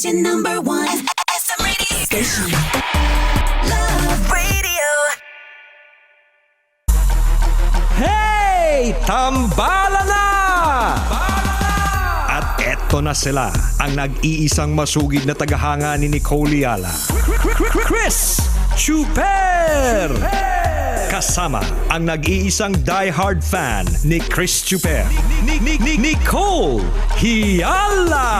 is your number one SM radio station. Love Radio. Hey! Tambala na! At eto na sila, ang nag-iisang masugid na tagahanga ni Nicole Yala. Chris Chuper! Kasama ang nag-iisang die-hard fan ni Chris Chuper, Nicole Yala!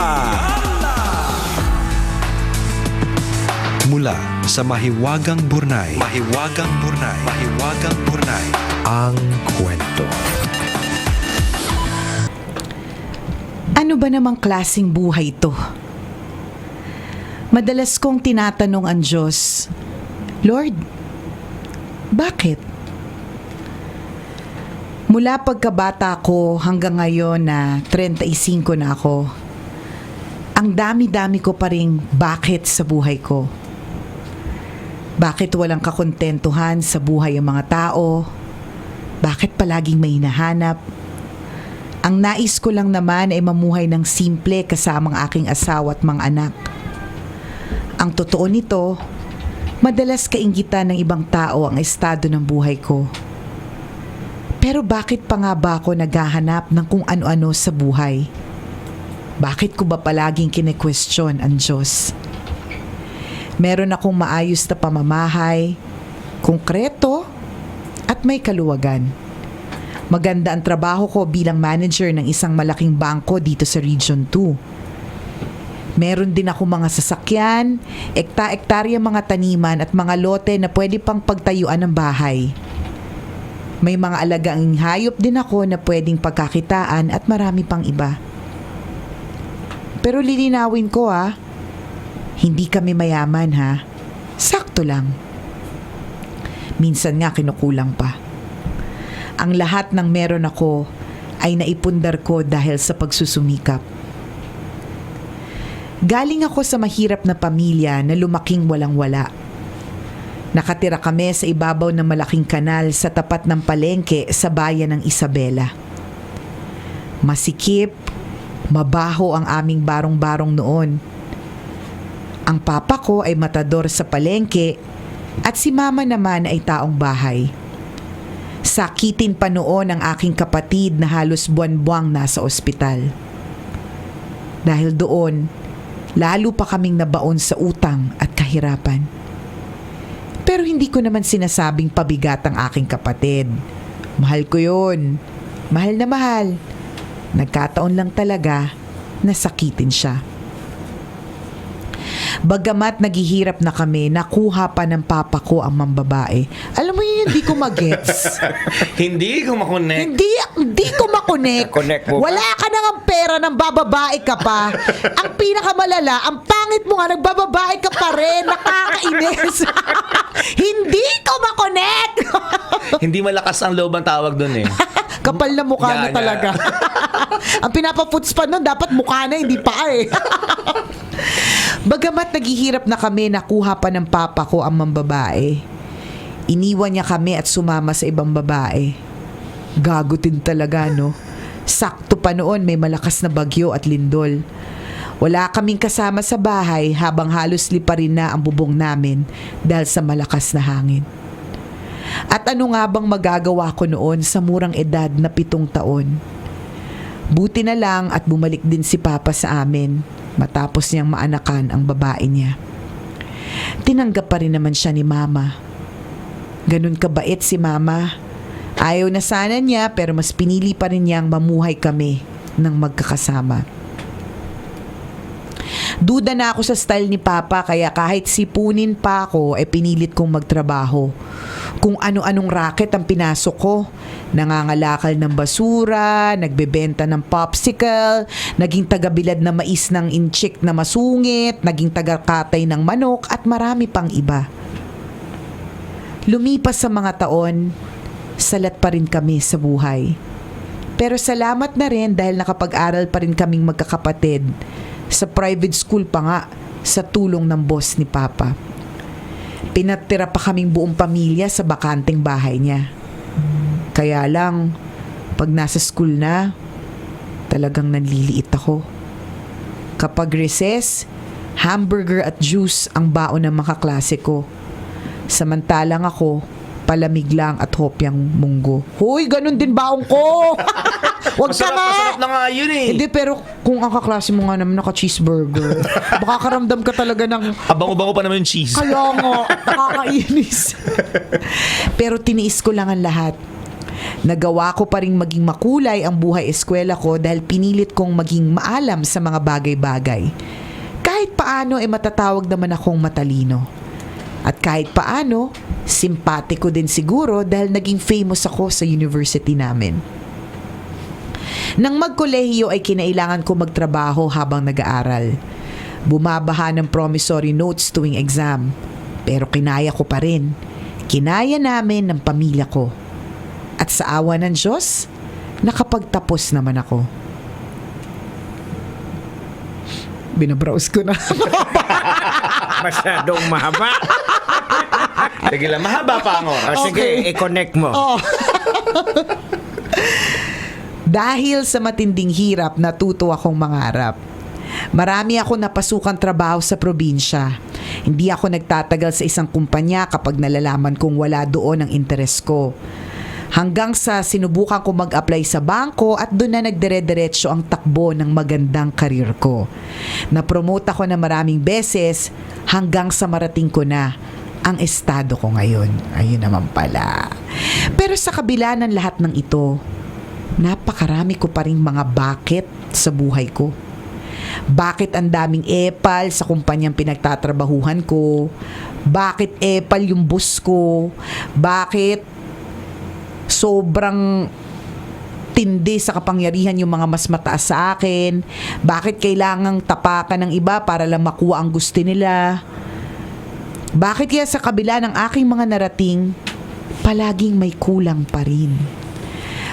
Mula sa Mahiwagang Burnay, ang kwento. Ano ba namang klaseng buhay to? Madalas kong tinatanong ang Diyos, Lord, bakit? Mula pagkabata ko hanggang ngayon na 35 na ako, ang dami-dami ko pa ring bakit sa buhay ko. Bakit walang kakontentuhan sa buhay ang mga tao? Bakit palaging may hinahanap? Ang nais ko lang naman ay mamuhay ng simple kasamang aking asawa at mga anak. Ang totoo nito, madalas kainggitan ng ibang tao ang estado ng buhay ko. Pero bakit pa nga ba ako naghahanap ng kung ano-ano sa buhay? Bakit ko ba palaging kine-question ang Diyos? Meron akong maayos na pamamahay, konkreto, at may kaluwagan. Maganda ang trabaho ko bilang manager ng isang malaking bangko dito sa Region 2. Meron din ako mga sasakyan, ekta-ektarya mga taniman at mga lote na pwede pang pagtayuan ng bahay. May mga alagang hayop din ako na pwedeng pagkakitaan at marami pang iba. Pero lilinawin ko hindi kami mayaman sakto lang. Minsan nga kinukulang pa. Ang lahat ng meron ako ay naipundar ko dahil sa pagsusumikap. Galing ako sa mahirap na pamilya na lumaking walang-wala. Nakatira kami sa ibabaw ng malaking kanal sa tapat ng palengke sa bayan ng Isabela. Masikip, mabaho ang aming barong-barong noon. Ang papa ko ay matador sa palengke at si mama naman ay taong bahay. Sakitin pa noon ang aking kapatid na halos buwan-buwang nasa ospital. Dahil doon, lalo pa kaming nabaon sa utang at kahirapan. Pero hindi ko naman sinasabing pabigat ang aking kapatid. Mahal ko yun. Mahal na mahal. Nagkataon lang talaga na sakitin siya. Bagamat naghihirap na kami, nakuha pa ng papa ko ang mambabae. Alam mo yun, hindi ko magets. Hindi ko makonek. Hindi ko makonek. Connect mo ba? Wala ka nang pera ng bababae ka pa. Ang pinakamalala, ang pangit mo nga, nagbababae ka pa rin. Nakakainis. Hindi ko makonek. Hindi malakas ang loob ang tawag doon Kapal na mukha na talaga. Ang pinapaputs pa nun, dapat mukha na, hindi pa Bagamat naghihirap na kami, nakuha pa ng papa ko ang mambabae. Iniwan niya kami at sumama sa ibang babae. Gagutin talaga, no? Sakto pa noon may malakas na bagyo at lindol. Wala kaming kasama sa bahay habang halos liparin na ang bubong namin dahil sa malakas na hangin. At ano nga bang magagawa ko noon sa murang edad na 7 taon? Buti na lang at bumalik din si papa sa amin matapos niyang maanakan ang babae niya. Tinanggap pa rin naman siya ni mama. Ganun kabait si mama. Ayaw na sana niya pero mas pinili pa rin niyang mamuhay kami ng magkakasama. Duda na ako sa style ni papa kaya kahit sipunin pa ako pinilit kong magtrabaho. Kung ano-anong racket ang pinasok ko. Nangangalakal ng basura, nagbebenta ng popsicle, naging tagabilad na mais ng inchik na masungit, naging tagakatay ng manok at marami pang iba. Lumipas sa mga taon, salat pa rin kami sa buhay. Pero salamat na rin dahil nakapag-aral pa rin kaming magkakapatid sa private school pa nga sa tulong ng boss ni Papa. Pinatira pa kaming buong pamilya sa bakanteng bahay niya. Kaya lang, pag nasa school na, talagang nanliliit ako. Kapag recess, Hamburger at juice ang baon ng mga kaklase ko. Samantalang ako, palamig lang at hopyang munggo. Hoy, ganun din baon ko! Wag ka Masarap nga! na nga yun eh. Hindi, pero kung ang kaklase mo nga naman naka-cheeseburger, baka karamdam ka talaga ng Abango-bango pa naman yung cheese. kaya nga, nakakainis. Pero tiniis ko lang ang lahat. Nagawa ko pa rin maging makulay ang buhay eskwela ko dahil pinilit kong maging maalam sa mga bagay-bagay. Kahit paano matatawag naman akong matalino. At kahit paano, simpatiko din siguro dahil naging famous ako sa university namin. Nang magkolehiyo ay kinailangan ko magtrabaho habang nag-aaral. Bumabaha ng promissory notes tuwing exam. Pero kinaya ko pa rin. Kinaya namin ng pamilya ko. At sa awa ng Diyos, nakapagtapos naman ako. Binabrowse ko na. Masyadong mahaba. Sige lang, mahaba pa ang oras. O sige, i-connect mo. Dahil sa matinding hirap, natuto akong mangarap. Marami ako napasukang trabaho sa probinsya. Hindi ako nagtatagal sa isang kumpanya kapag nalalaman kong wala doon ang interes ko. Hanggang sa sinubukan ko mag-apply sa bangko at doon na nagdire-diretso ang takbo ng magandang karir ko. Na-promote ako na maraming beses hanggang sa marating ko na ang estado ko ngayon. Ayun naman pala. Pero sa kabila ng lahat ng ito, napakarami ko pa rin mga bakit sa buhay ko. Bakit ang daming epal sa kumpanyang pinagtatrabahuhan ko? Bakit epal yung boss ko? Bakit sobrang tindi sa kapangyarihan yung mga mas mataas sa akin? Bakit kailangang tapakan ng iba para lang makuha ang gusto nila? Bakit kaya sa kabila ng aking mga narating, palaging may kulang pa rin?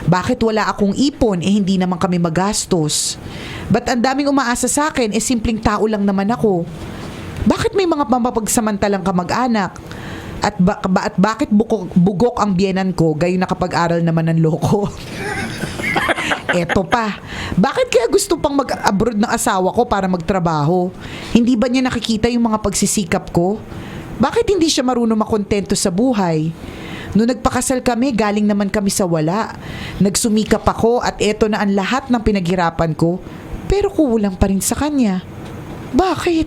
Bakit wala akong ipon hindi naman kami magastos? Ba't ang daming umaasa sa akin simpleng tao lang naman ako? Bakit may mga mapagsamantalang kamag-anak? At bakit bugok ang biyenan ko gayon nakapag-aral naman ng loko? Eto pa, bakit kaya gusto pang mag-abroad ng asawa ko para magtrabaho? Hindi ba niya nakikita yung mga pagsisikap ko? Bakit hindi siya marunong makontento sa buhay? Noong nagpakasal kami, galing naman kami sa wala. Nagsumikap ako at eto na ang lahat ng pinaghirapan ko, pero kulang pa rin sa kanya. Bakit?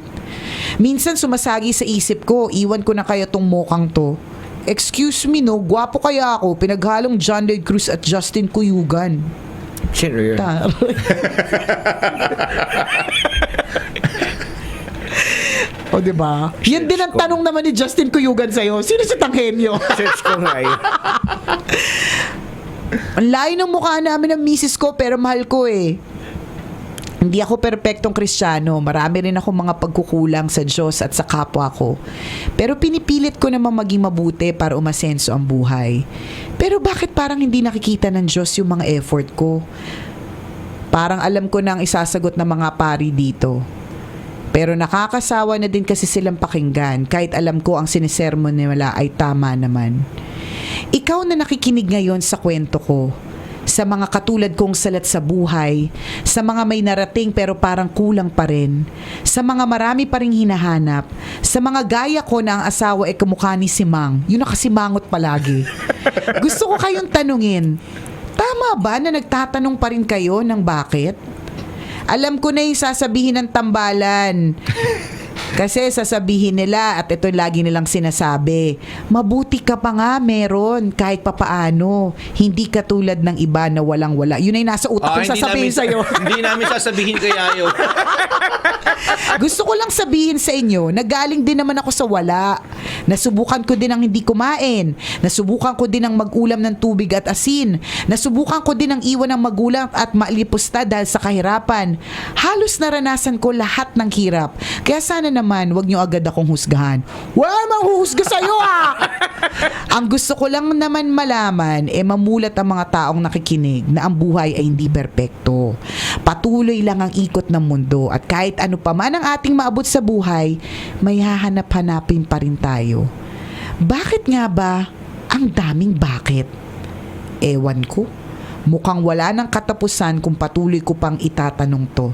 Minsan sumasagi sa isip ko, iwan ko na kaya tong mokang to. Excuse me no, gwapo kaya ako, pinaghalong John Lloyd Cruz at Justin Cuyugan. Sino yun? O diba? Yan din ang tanong naman ni Justin Cuyugan sa'yo. Sino si Tanghenyo? Search ko nga yun. Ang layo ng mukha namin ng misis ko pero mahal ko eh. Hindi ako perpektong Kristiyano. Marami rin ako mga pagkukulang sa Diyos at sa kapwa ko. Pero pinipilit ko naman maging mabuti para umasenso ang buhay. Pero bakit parang hindi nakikita ng Diyos yung mga effort ko? Parang alam ko na ang isasagot ng mga pari dito. Pero nakakasawa na din kasi silang pakinggan kahit alam ko ang sinisermon nila ay tama naman. Ikaw na nakikinig ngayon sa kwento ko, sa mga katulad kong salat sa buhay, sa mga may narating pero parang kulang pa rin, sa mga marami pa ring hinahanap, sa mga gaya ko na ang asawa ay kamukha ni Simang, yun nakasimangot palagi. Gusto ko kayong tanungin, tama ba na nagtatanong pa rin kayo ng bakit? Alam ko na yung sasabihin ng tambalan. Kasi sasabihin nila, at ito lagi nilang sinasabi, mabuti ka pa nga meron kahit papaano. Hindi katulad ng iba na walang-wala. Yun ay nasa utak kong sasabihin sa'yo. Hindi namin sasabihin kaya yun. Gusto ko lang sabihin sa inyo, nagaling din naman ako sa wala. Nasubukan ko din ang hindi kumain. Nasubukan ko din ang mag-ulam ng tubig at asin. Nasubukan ko din ang iwan ng magulang at malipusta dahil sa kahirapan. Halos naranasan ko lahat ng hirap. Kaya sana naman, wag nyo agad akong husgahan. Wala mang huhusga sa'yo Ang gusto ko lang naman malaman, mamulat ang mga taong nakikinig na ang buhay ay hindi perpekto. Patuloy lang ang ikot ng mundo at kahit ano pa man ang ating maabot sa buhay, may hahanap-hanapin pa rin tayo. Bakit nga ba ang daming bakit? Ewan ko. Mukhang wala ng katapusan kung patuloy ko pang itatanong to.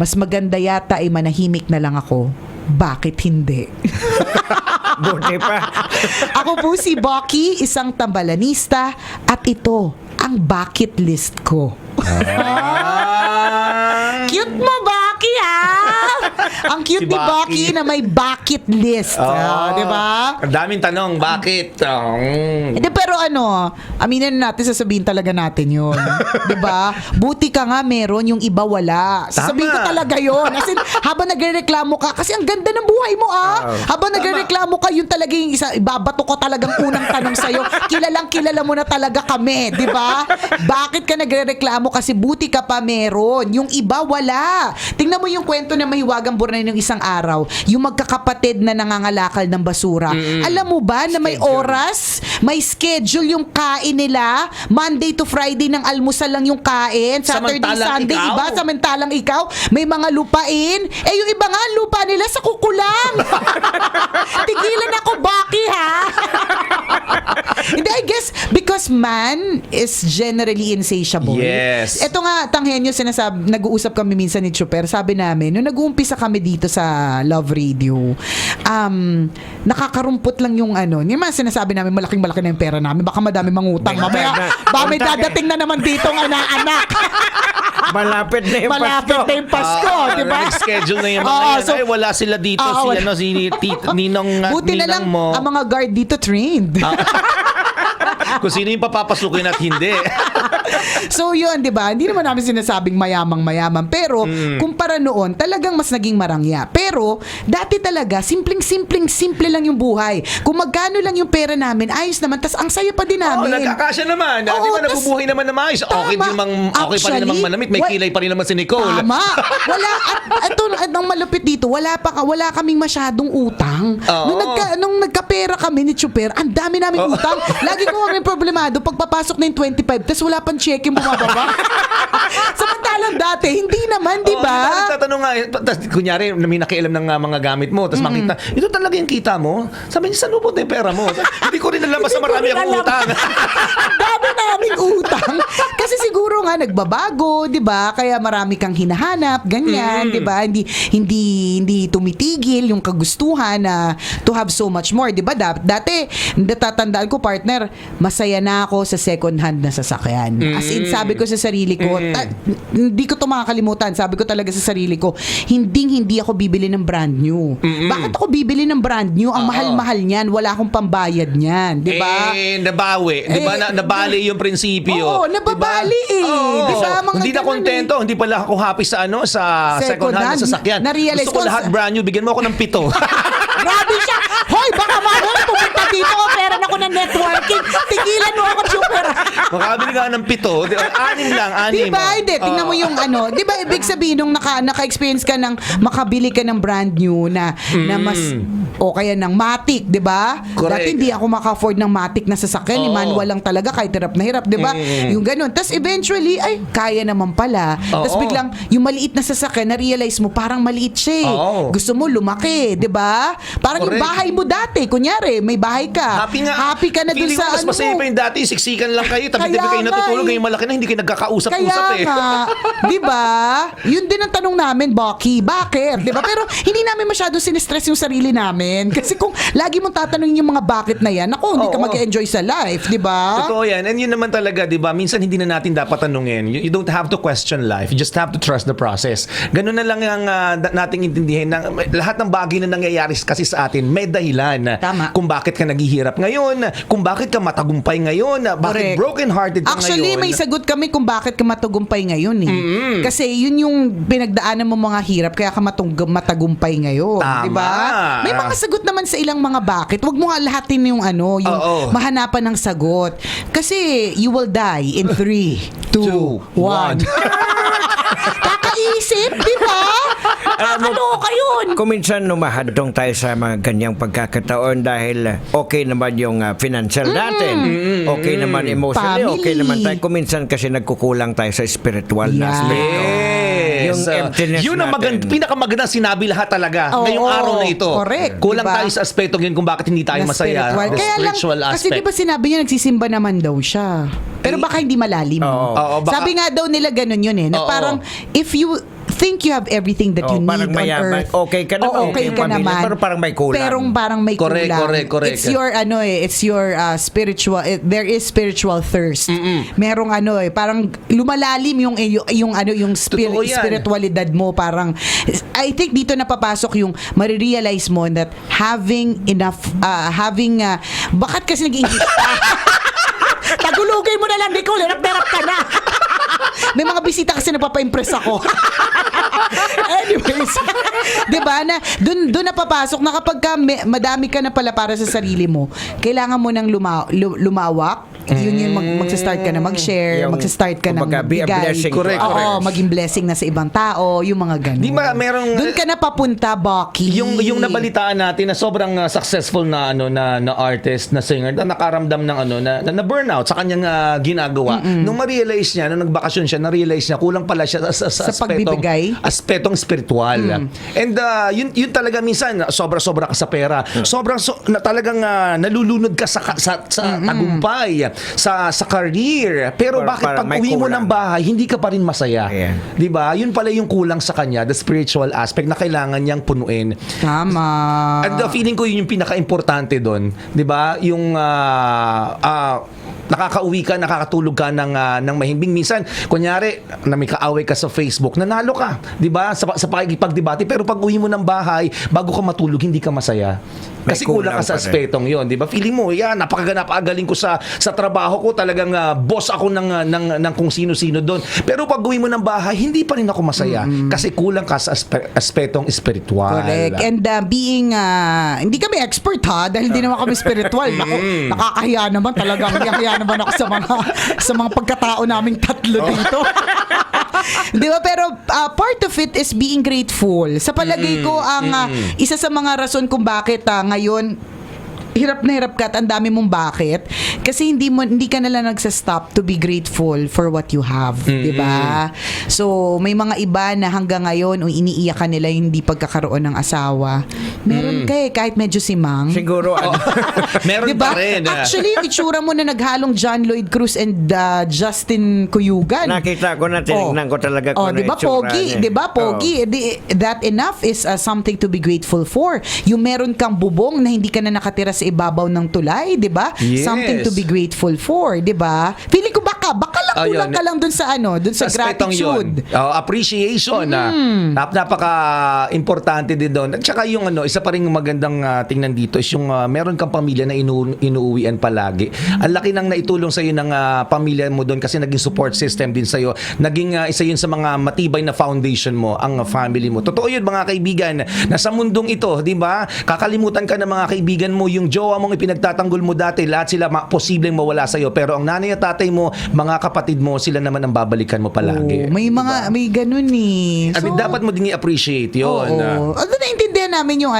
Mas maganda yata ay manahimik na lang ako. Bakit hindi? Buti pa. Ako po si Bocky, isang tambalanista, at ito ang bucket list ko. Cute mo, Bocky, ha? Ang cute Si ni Bocky. Bocky na may bucket list. Di ba? Ang daming tanong, bakit? Hindi, pero aminin natin, sasabihin talaga natin yun. Di ba? Buti ka nga meron, yung iba wala. Sasabihin ko Tama. talaga yun. As in, habang nagrereklamo ka, kasi ang ganda ng buhay mo, Habang nagrereklamo ka, yun talaga yung isa, ibabato ko talagang unang tanong sa'yo. Kilala mo na talaga kami, di ba? Bakit ka nagrereklamo? Kasi buti ka pa meron. Yung iba, wala. Tingnan mo yung kwento na Mahiwagang Burnay ng isang araw. Yung magkakapatid na nangangalakal ng basura. Alam mo ba na may oras, may schedule yung kain nila? Monday to Friday ng almusal lang yung kain. Saturday, Samantalang Sunday, ikaw. iba. Samantalang ikaw, may mga lupain. Eh, yung iba nga, lupa nila sa kukulang. Tigilan ako, Baki, ha? Hindi, I guess, because man is generally insatiable. Yes. Ito nga, Tanghenyo, nag-uusap kami minsan ni Chuper. Sabi namin, nung nag-uumpisa kami dito sa Love Radio, nakakarumpot lang yung yung mga sinasabi namin, malaking-malaki na yung pera namin. Baka madami mangutang. Mamaya, may dadating na naman dito ng anak. Malapit na yung Malapit Pasko. na yung Pasko, di ba? Nag-schedule na yung mga Oo, yan. so- Ay, wala sila dito. Oo, wala. Si Ninong, Buti na lang Ninang mo. ang mga guard dito trained. Kung sino yung papapasukin at hindi. So yun, 'di ba? Hindi naman namin sinasabing mayamang-mayaman, pero kumpara noon, talagang mas naging marangya. Pero dati talaga simple lang yung buhay. Kung magkano lang yung pera namin, ayos naman, tas ang saya pa din Oo, namin. nagkakasya naman. Di Oo, ba nabubuhay naman na maayos? Okay, Tama. okay pa rin namang Actually, manamit. May kilay pa rin naman si Nicole. Tama. Wala at ang malupit dito, wala kaming masyadong utang. Oo. Nung nagkapera kami ni Chuper, ang dami naming utang. Lagi ko kami problemado pagpapasok na yung 25, tas wala pang check yung bumababa. Samantalang dati, hindi naman, di ba? Tatanong nga, tas, kunyari, may nakialam ng mga gamit mo, tapos makita, ito talaga yung kita mo? Sabi niya, saan mo yung pera mo? Hindi ko rin alam, basta marami akong utang. Ang dami naming utang. Kasi siguro nga nagbabago, 'di ba? Kaya marami kang hinahanap, ganyan, 'di ba? Hindi tumitigil yung kagustuhan na to have so much more, 'di ba? Dati natatandaan ko, partner, masaya na ako sa second hand na sasakyan. As in, sabi ko sa sarili ko, hindi ko to makakalimutan. Sabi ko talaga sa sarili ko, hindi ako bibili ng brand new. Bakit ako bibili ng brand new? Ang mahal-mahal niyan, wala akong pambayad niyan, 'di ba? Nabawi. Di ba? Nabali yung prinsipyo. Oo, nababali Oo. Di ba? Mga Hindi na ganun kontento. Hindi pala ako happy sa second hand na sasakyan. Na-realize Gusto ko ko lahat brand new. Bigyan mo ako ng 7. Grabe siya! Hoy, baka mamaya pumunta dito ko, pera na ko ng networking. Tigilan mo ako, Chuper. Makabili ka ng 7. 6 lang, 6. Di ba? Hindi, tingnan mo yung di ba, ibig sabihin nung naka-experience ka ng makabili ka ng brand new na mas o kaya ng Matic, di ba? Correct. Dati hindi ako maka-afford ng Matic na sasakyan, Oo. manual lang talaga, kahit hirap na hirap, di ba? Yung ganun. Tapos eventually, ay, kaya naman pala. Tapos Oo. biglang, yung maliit na sasakyan, na-realize mo, parang maliit siya eh. Oo. Gusto mo lumaki, di ba? Parang yung Correct. bahay mo dati, kunyari, may bahay ka. Happy nga. Happy ka na dun Feeling sa ko mas masaya pa yung dati, siksikan lang kayo, tabi-tabi Kaya kayo natutulog, nga eh. ngayon malaki na, hindi kayo nagkakausap-usap Kaya eh. nga, 'di ba? Yun din ang tanong namin, Bocky, bakit? 'Di ba? Pero hindi namin masyado sinistress yung sarili namin kasi kung lagi mong tatanungin yung mga bakit na yan, ako hindi ka Oo. mag-enjoy sa life, 'di ba? Totoo yan. And yun naman talaga, di ba? Minsan hindi na natin dapat tanungin. You don't have to question life. You just have to trust the process. Ganun na lang ang nating intindihin na lahat ng bagay na nangyayari kasi sa atin, may dahilan. Tama. Kung bakit ka naghihirap ngayon, kung bakit ka matagumpay ngayon, bakit Correct. broken-hearted ka Actually, ngayon. may sagot kami kung bakit ka matagumpay ngayon eh. Kasi yun yung pinagdaanan mo mga hirap kaya ka matagumpay ngayon, Tama. 'di ba? May mga sagot naman sa ilang mga bakit. Huwag mo nga lahatin yung yung Oo. mahanapan ng sagot. Kasi you will die in 3, 2, 1. Kakaisip, 'di ba? Nakakaloka yun. Kung minsan lumahadong tayo sa mga ganyang pagkakataon dahil okay naman yung financial natin, okay naman emotionally, Family. okay naman tayo. Kung minsan kasi nagkukulang tayo sa spiritual na Yeah. aspecto. Yes. Yung emptiness yun ang natin. pinakamagandang sinabi lahat talaga Oo, ngayong araw na ito. correct, Kulang diba? tayo sa aspetong yun kung bakit hindi tayo Na masaya. spiritual. The Kaya lang, spiritual kasi aspect. di ba sinabi niya nagsisimba naman daw siya. Pero baka hindi malalim. Oo. Oo, baka- Sabi nga daw nila ganun yun eh. Na Oo. parang if you think you have everything that you need parang on mayaman. earth. Okay ka naman. Okay ka pamilya, naman. pero parang may kulang. Pero parang may Correct, kulang. correct. It's your spiritual, there is spiritual thirst. Merong parang lumalalim yung Totoo yan. spiritualidad mo, parang I think dito napapasok yung marirealize mo that having bakit kasi nag-English tagulugay mo na lang, Nicole, hirap ka na. May mga bisita kasi napapa-impress ako. Anyways, 'di ba na doon napapasok na kapag madami ka na pala para sa sarili mo, kailangan mo nang lumawak. Yun yung magsa-start ka na mag-share, Yung, magsa-start ka na kumbaga, be a blessing to Correct, Oo, correct. maging blessing na sa ibang tao, yung mga ganun. Di ba, merong- Doon ka na papunta, Bucky. Yung nabalitaan natin na sobrang successful na na artist, na singer, na nakaramdam ng na burnout sa kanyang ginagawa. Nung ma-realize niya, nung nagbakasyon siya, na-realize niya kulang pala siya sa pagbibigay? aspetong spiritual. And yun talaga minsan sobra-sobra ka sa pera. Talagang nalulunod ka sa tagumpay, sa career. Pero bakit Para pag may uwi mo kulang. ng bahay, hindi ka pa rin masaya? Yeah. 'Di ba? Yun pala yung kulang sa kanya, the spiritual aspect na kailangan niyang punuin. Tama. And feeling ko yun yung pinaka-importante doon, 'di ba? Yung nakakauwi ka, nakakatulog ka ng mahimbing. Minsan, kunyari, na may kaaway ka sa Facebook, nanalo ka, 'di ba? Sa pakikipagdebate, pero pag uwi mo ng bahay, bago ka matulog, hindi ka masaya. May Kasi kulang ka sa kulang pa rin. aspetong 'yon, 'di ba? Feeling mo, napakagaling ko sa trabaho ko, talagang boss ako ng kung sino-sino doon. Pero pag uwi mo ng bahay, hindi pa rin ako masaya kasi kulang ka sa aspetong spiritual. Correct. And being, hindi kami expert dahil hindi naman kami spiritual. Naku, nakakahiya naman talagang. Nakakahiya naman ako sa mga pagkatao naming tatlo dito. Di ba? Pero part of it is being grateful. Sa palagay ko, ang isa sa mga rason kung bakit ngayon, hirap na hirap ka at ang dami mong bakit kasi hindi ka na lang nagsa-stop to be grateful for what you have, di ba? So may mga iba na hanggang ngayon iniiyakan nila yung hindi pagkakaroon ng asawa. Meron kahit medyo simang. Siguro, Meron Diba? pa rin. Actually, yung itsura mo na naghalong John Lloyd Cruz and Justin Cuyugan. nakita ko na, tinignan ko talaga kung di ba pogi? Di ba pogi? That enough is something to be grateful for. Yung meron kang bubong na hindi ka na nakatira sa ibabaw ng tulay, di ba? Yes. Something to be grateful for, di ba? Feeling ko baka lang kulang ka lang dun sa dun sa aspetong gratitude. yun. Appreciation na napaka-importante din doon. At saka yung isa pa rin magandang tingnan dito is yung meron kang pamilya na inuuwian palagi. Ang laki nang naitulong sa iyo ng pamilya mo doon kasi naging support system din sa iyo. Naging isa yun sa mga matibay na foundation mo, ang family mo. Totoo yun mga kaibigan, na sa mundong ito, di ba? Kakalimutan ka ng mga kaibigan mo, yung jowa mong ipinagtatanggol mo dati, lahat sila posibleng mawala sa iyo. Pero ang nanay at tatay mo, mga kapatid mo, sila naman ang babalikan mo palagi. May ganun eh. At dapat mo din i-appreciate yun. Oo. Although naintindihan namin yung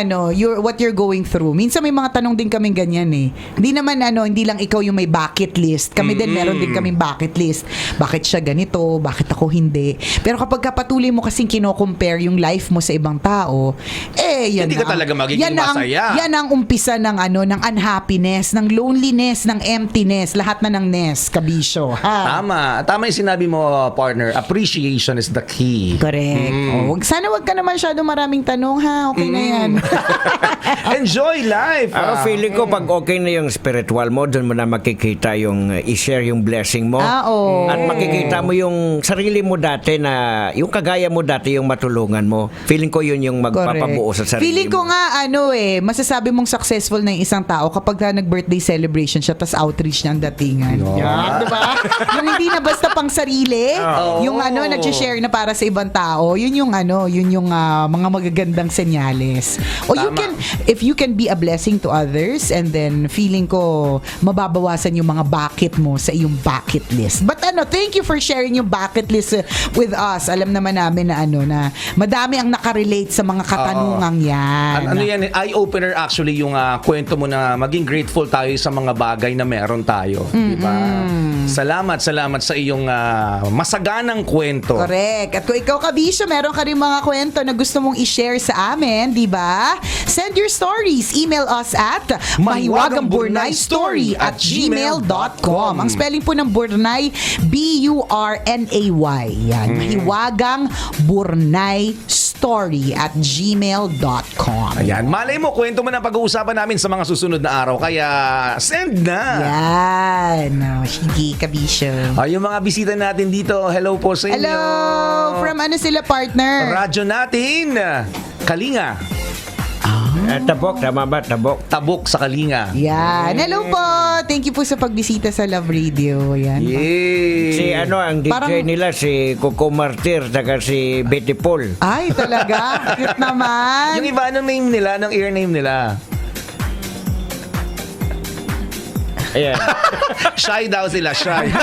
what you're going through. Minsan may mga tanong din kaming ganyan eh. Hindi naman hindi lang ikaw yung may bucket list. Kami din meron din kaming bucket list. Bakit siya ganito? Bakit ako hindi? Pero kapag patuloy mo kasing kino-compare yung life mo sa ibang tao, yan Hindi ka talaga magiging masaya. Yan ang umpisa ng ng unhappiness, ng loneliness, ng emptiness, lahat na ng ness, kabisyo. Tama yung sinabi mo, partner. Appreciation is the key. Correct. Sana wag ka na masyado maraming tanong okay na yan. Enjoy life. feeling ko pag okay na yung spiritual mo, doon mo na makikita yung i-share yung blessing mo. Oo. At makikita mo yung sarili mo dati na, yung kagaya mo dati yung matulungan mo. Feeling ko yun yung magpapabuo sa sarili Feeling ko mo. nga masasabi mong successful na yung isang tao kapag nag-birthday celebration siya tas outreach niya ang datingan. Yan, di ba? Yung hindi na basta pang sarili, yung nag-share na para sa ibang tao, yun yung mga magagandang senyales. O if you can be a blessing to others and then feeling ko mababawasan yung mga bucket mo sa iyong bucket list. But thank you for sharing yung bucket list with us. Alam naman namin na na madami ang nakarelate sa mga katanungang yan. Yan, eye-opener actually yung kwento mo na maging grateful tayo sa mga bagay na meron tayo. Diba? Salamat sa iyong masaganang kwento. Correct. At kung ikaw, Kabisyo, meron ka rin mga kwento na gusto mong i-share sa amin, di ba? Send your stories. Email us at mahiwagangburnaystory@gmail.com. Ang spelling po ng Burnay, B-U-R-N-A-Y. Yan. Mahiwagang Burnay Story @gmail.com. Ayan, malay mo, kwento mo na pag-uusapan namin sa mga susunod na araw. Kaya, send na! Yan. Oh, sige, Kabisyo. Yung mga bisita natin dito, hello po sa inyo. Hello! From ano sila, partner? Radyo natin, Kalinga. Tabok, tama ba? Tabok. Tabok sa Kalinga. Yan. Hello po. Thank you po sa pagbisita sa Love Radio. Yan. Yay! Si ang DJ Parang- nila, si Coco Martir, saka si Betty Paul. Ay, talaga? Cute naman. Yung iba, anong name nila? Anong ear name nila? Ayan. Shy daw sila, shy.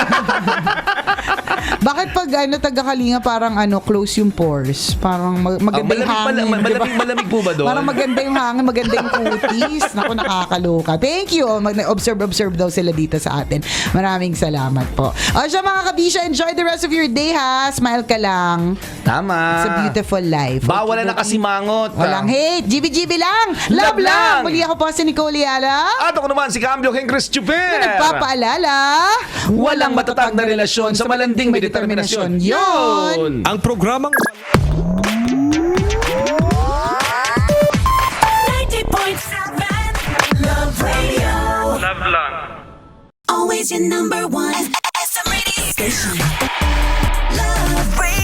Bakit pag taga-Kalinga parang close yung pores? Parang maganda yung hangin. di ba? Malamig po ba doon? Parang maganda yung hangin, maganda yung kutis. Naku, nakakaloka. Thank you. Observe daw sila dito sa atin. Maraming salamat po. O siya mga kabisya, enjoy the rest of your day ha. Smile ka lang. Tama. It's a beautiful life. Bawal na nakasimangot. Walang hate. GB lang. Love Love lang. lang. Muli ako po si Nicole Yala. At ako naman si Cambio King Chris Chuper. Na nagpapaalala, Walang matatag na relasyon sa malanding may determinasyon. Yun! Ang programang 90.7 Love Radio. Love lang. Always your number one. SM Radio Station. Love Radio.